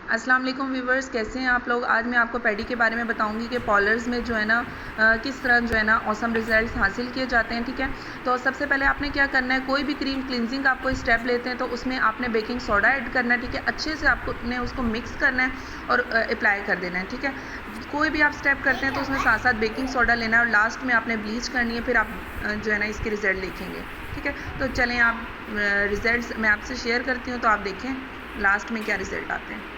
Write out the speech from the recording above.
अस्सलाम वालेकुम व्यूवर्स, कैसे हैं आप लोग। आज मैं आपको पैडी के बारे में बताऊंगी कि पॉलर्स में जो है ना किस तरह जो है ना ऑसम रिजल्ट्स हासिल किए जाते हैं। ठीक है, तो सबसे पहले आपने क्या करना है, कोई भी क्रीम क्लिनजिंग आप कोई स्टेप लेते हैं तो उसमें आपने बेकिंग सोडा ऐड करना है। ठीक है, अच्छे से आपको ने उसको मिक्स करना है और अप्लाई कर देना है। ठीक है, कोई भी आप स्टेप करते हैं तो उसमें साथ साथ बेकिंग सोडा लेना है और लास्ट में आपने ब्लीच करनी है, फिर आप जो है ना इसके रिज़ल्ट देखेंगे। ठीक है, तो चलें आप रिज़ल्ट्स मैं आपसे शेयर करती हूँ तो आप देखें लास्ट में क्या रिज़ल्ट आते हैं।